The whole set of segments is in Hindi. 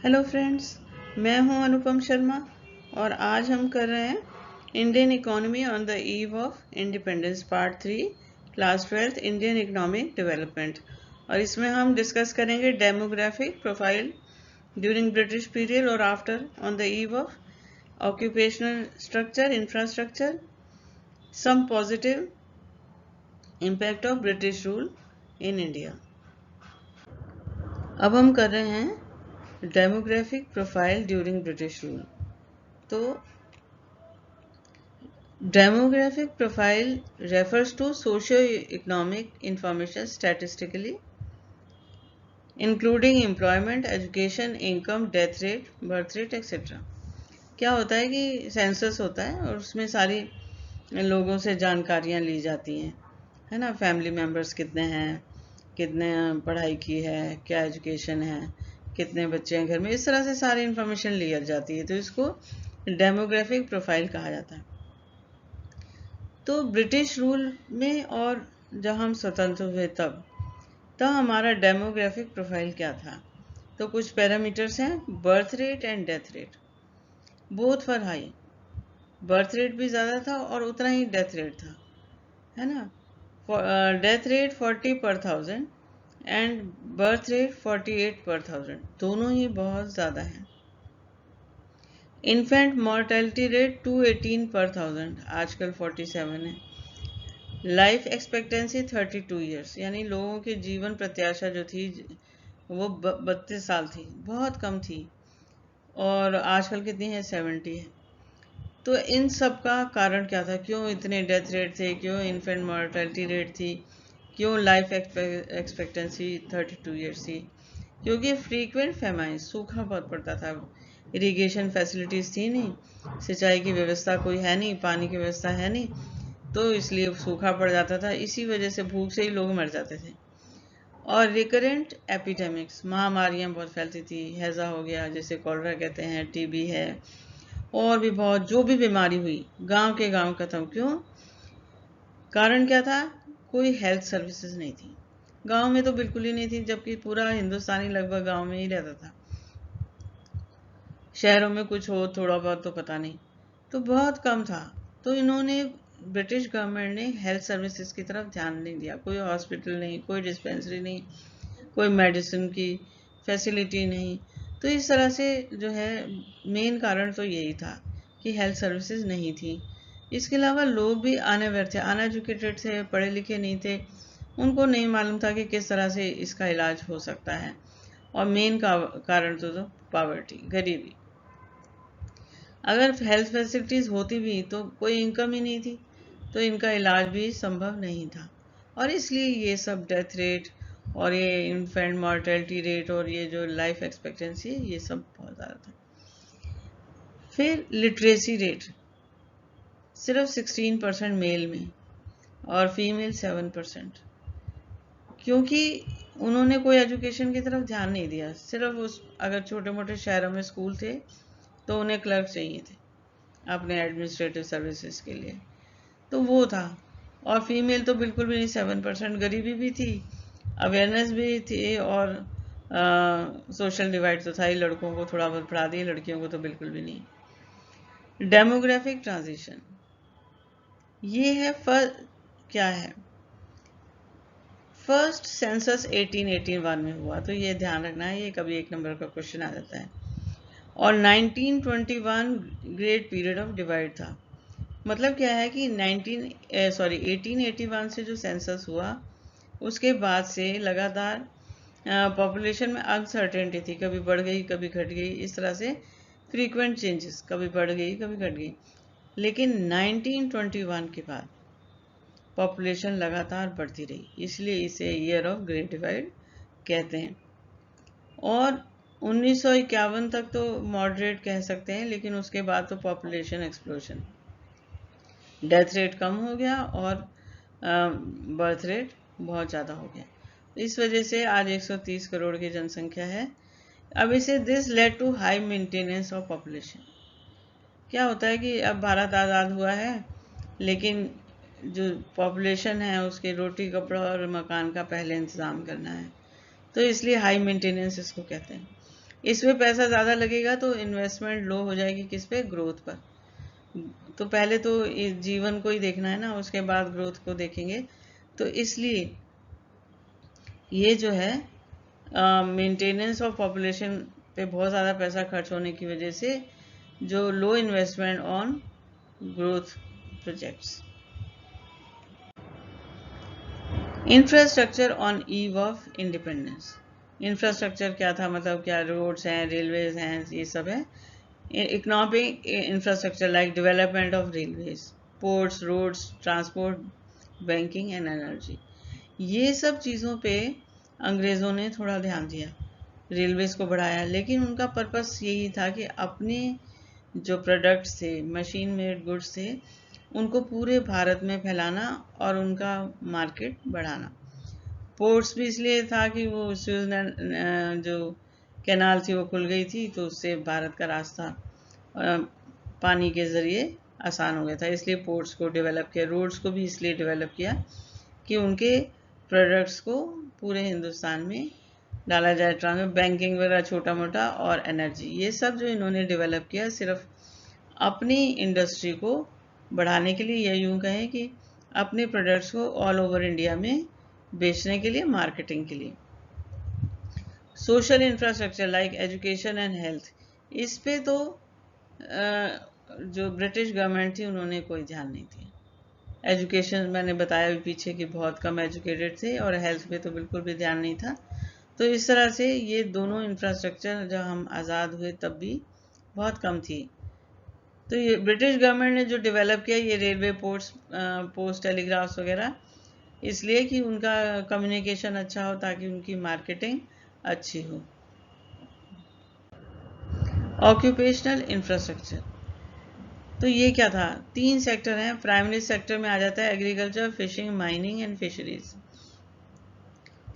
हेलो फ्रेंड्स, मैं हूं अनुपम शर्मा और आज हम कर रहे हैं Indian economy on the eve of independence part 3 class 12 Indian economic development. और इसमें हम डिस्कस करेंगे demographic profile during British period और after on the eve of occupational structure, infrastructure, some positive impact of British rule in India. अब हम कर रहे हैं demographic profile during British rule. तो demographic profile refers to socio economic information statistically including employment, education, income, death rate, birth rate etcetera. क्या होता है कि सेंसस होता है और उसमें सारी लोगों से जानकारियां ली जाती हैं, है ना। फैमिली मेम्बर्स कितने हैं, कितने पढ़ाई की है, क्या एजुकेशन है, कितने बच्चे हैं घर में, इस तरह से सारी इंफॉर्मेशन ली जाती है। तो इसको डेमोग्राफिक प्रोफाइल कहा जाता है। तो ब्रिटिश रूल में और जब हम स्वतंत्र हुए तब हमारा डेमोग्राफिक प्रोफाइल क्या था। तो कुछ पैरामीटर्स हैं, birth rate and death rate. Both for high, birth rate भी ज़्यादा था और उतना ही डेथ रेट था, है ना। डेथ रेट 40 पर 1000 एंड बर्थ रेट 48 पर 1000, दोनों ही बहुत ज़्यादा हैं। इन्फेंट मॉर्टेलिटी रेट 218 पर 1000, आजकल 47 है। लाइफ एक्सपेक्टेंसी 32 ईयर्स, यानी लोगों की जीवन प्रत्याशा जो थी वो 32 साल थी, बहुत कम थी। और आजकल कितनी है, 70 है। तो इन सब का कारण क्या था, क्यों इतने डेथ रेट थे, क्यों इन्फेंट मॉर्टेलिटी रेट थी, क्यों लाइफ एक्सपेक्टेंसी 32 ईयर्स थी? क्योंकि फ्रीक्वेंट फेमाइन, सूखा बहुत पड़ता था, इरिगेशन फैसिलिटीज़ थी नहीं, सिंचाई की व्यवस्था कोई है नहीं, पानी की व्यवस्था है नहीं, तो इसलिए सूखा पड़ जाता था। इसी वजह से भूख से ही लोग मर जाते थे। और रिकरेंट एपिडेमिक्स, महामारियां बहुत फैलती थी, हैजा हो गया जिसे कॉलरा कहते हैं, टीबी है, और भी बहुत, जो भी बीमारी हुई गांव के गांव खत्म। क्यों? कारण क्या था? कोई हेल्थ सर्विसेज नहीं थी गांव में, तो बिल्कुल ही नहीं थी, जबकि पूरा हिंदुस्तानी लगभग गांव में ही रहता था। शहरों में कुछ हो थोड़ा बहुत तो पता नहीं, तो बहुत कम था। तो इन्होंने, ब्रिटिश गवर्नमेंट ने हेल्थ सर्विसेज की तरफ ध्यान नहीं दिया। कोई हॉस्पिटल नहीं, कोई डिस्पेंसरी नहीं, कोई मेडिसिन की फैसिलिटी नहीं। तो इस तरह से जो है मेन कारण तो यही था कि हेल्थ सर्विसेज नहीं थी। इसके अलावा लोग भी अनअवेयर थे, अनएजुकेटेड थे, पढ़े लिखे नहीं थे। उनको नहीं मालूम था कि किस तरह से इसका इलाज हो सकता है। और मेन कारण तो पॉवर्टी, गरीबी। अगर हेल्थ फैसिलिटीज़ होती भी तो कोई इनकम ही नहीं थी, तो इनका इलाज भी संभव नहीं था। और इसलिए ये सब डेथ रेट और ये इन्फेंट मॉर्टेलिटी रेट और ये जो लाइफ एक्सपेक्टेंसी है, ये सब बहुत ज़्यादा था। फिर लिटरेसी रेट सिर्फ 16% मेल में और फीमेल 7%, क्योंकि उन्होंने कोई एजुकेशन की तरफ ध्यान नहीं दिया। सिर्फ उस, अगर छोटे मोटे शहरों में स्कूल थे तो उन्हें क्लर्क चाहिए थे अपने एडमिनिस्ट्रेटिव सर्विसेज के लिए, तो वो था। और फीमेल तो बिल्कुल भी नहीं, 7%। गरीबी भी थी, अवेयरनेस भी थी, और सोशल डिवाइड तो था ही, लड़कों को थोड़ा बहुत पढ़ा दिए, लड़कियों को तो बिल्कुल भी नहीं। डेमोग्राफिक ट्रांजिशन, ये है क्या है, फर्स्ट सेंसस 1881 में हुआ, तो ये ध्यान रखना है, ये कभी 1 नंबर का क्वेश्चन आ जाता है। और 1921 ग्रेट पीरियड ऑफ डिवाइड था। मतलब क्या है कि 1881 से जो सेंसस हुआ, उसके बाद से लगातार पॉपुलेशन में अनसर्टेनिटी थी, कभी बढ़ गई कभी घट गई, इस तरह से फ्रीक्वेंट चेंजेस, कभी बढ़ गई कभी घट गई। लेकिन 1921 के बाद पॉपुलेशन लगातार बढ़ती रही, इसलिए इसे ईयर ऑफ ग्रेट डिवाइड कहते हैं। और 1951 तक तो मॉडरेट कह सकते हैं, लेकिन उसके बाद तो पॉपुलेशन एक्सप्लोजन, डेथ रेट कम हो गया और बर्थ रेट बहुत ज़्यादा हो गया। इस वजह से आज 130 करोड़ की जनसंख्या है। अब इसे this led to high maintenance of population. क्या होता है कि अब भारत आज़ाद हुआ है, लेकिन जो पॉपुलेशन है उसके रोटी कपड़ा और मकान का पहले इंतज़ाम करना है, तो इसलिए हाई मेंटेनेंस इसको कहते हैं। इसमें पैसा ज़्यादा लगेगा तो इन्वेस्टमेंट लो हो जाएगी, किस पे? ग्रोथ पर। तो पहले तो जीवन को ही देखना है ना, उसके बाद ग्रोथ को देखेंगे। तो इसलिए ये जो है मेंटेनेंस ऑफ पॉपुलेशन पे बहुत ज़्यादा पैसा खर्च होने की वजह से जो low investment on growth projects. Infrastructure on eve of independence. Infrastructure क्या था? मतलब क्या रोड्स हैं, रेलवेज हैं, ये सब है। Economic infrastructure like development of railways, ports, roads, transport, banking and energy, ये सब चीज़ों पे अंग्रेज़ों ने थोड़ा ध्यान दिया, रेलवेज को बढ़ाया। लेकिन उनका पर्पस यही था कि अपने जो प्रोडक्ट्स थे, मशीन मेड गुड्स थे, उनको पूरे भारत में फैलाना और उनका मार्केट बढ़ाना। पोर्ट्स भी इसलिए था कि वो स्यूज़ जो कैनाल थी वो खुल गई थी, तो उससे भारत का रास्ता पानी के ज़रिए आसान हो गया था, इसलिए पोर्ट्स को डेवलप किया। रोड्स को भी इसलिए डेवलप किया कि उनके प्रोडक्ट्स को पूरे हिंदुस्तान में डाला जाए, ट्रांसपोर्ट, बैंकिंग वगैरह छोटा मोटा, और एनर्जी, ये सब जो इन्होंने डेवलप किया सिर्फ अपनी इंडस्ट्री को बढ़ाने के लिए, या यूँ कहें कि अपने प्रोडक्ट्स को ऑल ओवर इंडिया में बेचने के लिए, मार्केटिंग के लिए। Social infrastructure like education and health, इस पे तो जो ब्रिटिश गवर्नमेंट थी उन्होंने कोई ध्यान नहीं दिया। एजुकेशन मैंने बताया भी पीछे कि बहुत कम एजुकेटेड थे, और हेल्थ पे तो बिल्कुल भी ध्यान नहीं था। तो इस तरह से ये दोनों इंफ्रास्ट्रक्चर जब हम आज़ाद हुए तब भी बहुत कम थी। तो ये ब्रिटिश गवर्नमेंट ने जो डेवलप किया, ये रेलवे, पोर्ट्स, पोस्ट टेलीग्राफ्स वगैरह, इसलिए कि उनका कम्युनिकेशन अच्छा हो, ताकि उनकी मार्केटिंग अच्छी हो। ऑक्यूपेशनल इंफ्रास्ट्रक्चर, तो ये क्या था? 3 सेक्टर हैं। प्राइमरी सेक्टर में आ जाता है agriculture, fishing, mining and fisheries.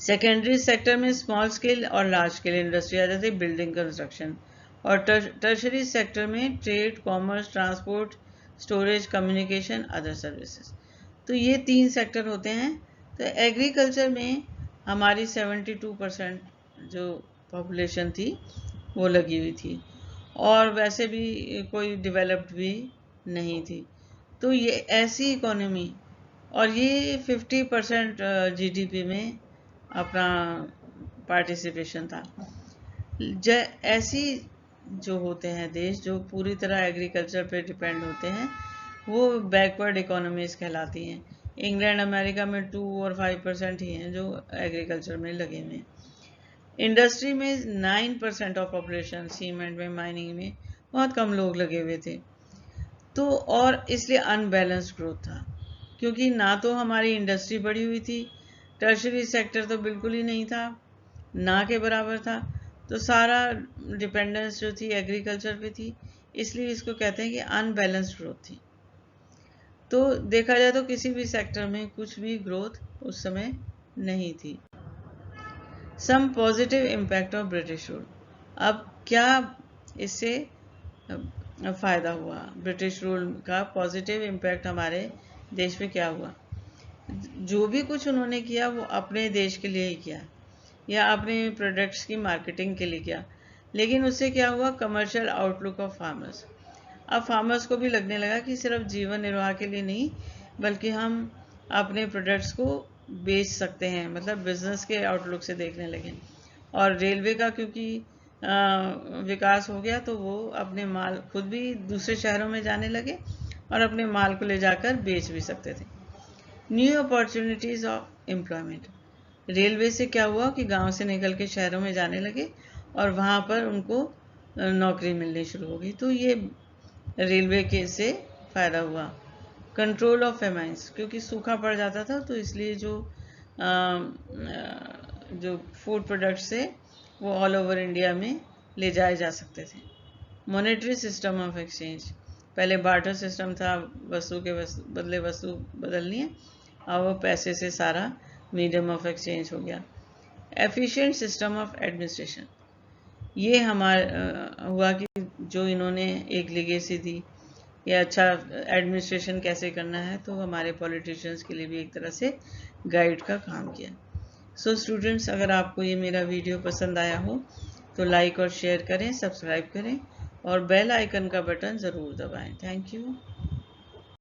Secondary sector में स्मॉल स्केल और लार्ज स्केल इंडस्ट्री आ जाती है, बिल्डिंग, कंस्ट्रक्शन। और टर्शरी सेक्टर में trade, commerce, transport, storage, communication, other services. तो ये 3 सेक्टर होते हैं। तो एग्रीकल्चर में हमारी 72% जो पॉपुलेशन थी वो लगी हुई थी, और वैसे भी कोई डेवलप्ड भी नहीं थी। तो ये ऐसी इकोनॉमी, और ये 50% जीडीपी में अपना पार्टिसिपेशन था। ऐसी जो होते हैं देश जो पूरी तरह एग्रीकल्चर पे डिपेंड होते हैं, वो बैकवर्ड इकोनॉमीज कहलाती हैं। इंग्लैंड, अमेरिका में 2 और 5% ही हैं जो एग्रीकल्चर में लगे हुए हैं। इंडस्ट्री में 9% ऑफ पॉपुलेशन, सीमेंट में, माइनिंग में बहुत कम लोग लगे हुए थे। तो और इसलिए अनबैलेंस्ड ग्रोथ था, क्योंकि ना तो हमारी इंडस्ट्री बढ़ी हुई थी, टर्शरी सेक्टर तो बिल्कुल ही नहीं था, ना के बराबर था। तो सारा डिपेंडेंस जो थी एग्रीकल्चर पे थी, इसलिए इसको कहते हैं कि अनबैलेंस्ड ग्रोथ थी। तो देखा जाए तो किसी भी सेक्टर में कुछ भी ग्रोथ उस समय नहीं थी। Some positive impact of British rule. अब क्या इससे फ़ायदा हुआ? ब्रिटिश रूल का पॉजिटिव इम्पैक्ट हमारे देश में क्या हुआ? जो भी कुछ उन्होंने किया वो अपने देश के लिए ही किया, या अपने प्रोडक्ट्स की मार्केटिंग के लिए किया। लेकिन उससे क्या हुआ? Commercial outlook of farmers. अब फार्मर्स को भी लगने लगा कि सिर्फ जीवन निर्वाह के लिए नहीं, बल्कि हम अपने प्रोडक्ट्स को बेच सकते हैं, मतलब बिजनेस के आउटलुक से देखने लगे। और रेलवे का क्योंकि विकास हो गया, तो वो अपने माल खुद भी दूसरे शहरों में जाने लगे और अपने माल को ले जाकर बेच भी सकते थे। New opportunities of employment. Railway से क्या हुआ कि गांव से निकल के शहरों में जाने लगे और वहां पर उनको नौकरी मिलनी शुरू हो गई। तो ये रेलवे के से फ़ायदा हुआ। कंट्रोल ऑफ फेमाइंस, क्योंकि सूखा पड़ जाता था, तो इसलिए जो फूड प्रोडक्ट्स थे वो ऑल ओवर इंडिया में ले जाए जा सकते थे। मॉनेटरी सिस्टम ऑफ एक्सचेंज, पहले बार्टर सिस्टम था, वस्तु के बदले वस्तु बदलनी है, और वो पैसे से सारा मीडियम ऑफ एक्सचेंज हो गया। एफिशिएंट सिस्टम ऑफ एडमिनिस्ट्रेशन, ये हमारा हुआ कि जो इन्होंने एक लीगेसी दी, या अच्छा एडमिनिस्ट्रेशन कैसे करना है, तो हमारे पॉलिटिशियंस के लिए भी एक तरह से गाइड का काम किया। सो स्टूडेंट्स, अगर आपको ये मेरा वीडियो पसंद आया हो तो लाइक और शेयर करें, सब्सक्राइब करें और बेल आइकन का बटन ज़रूर दबाएं। Thank you.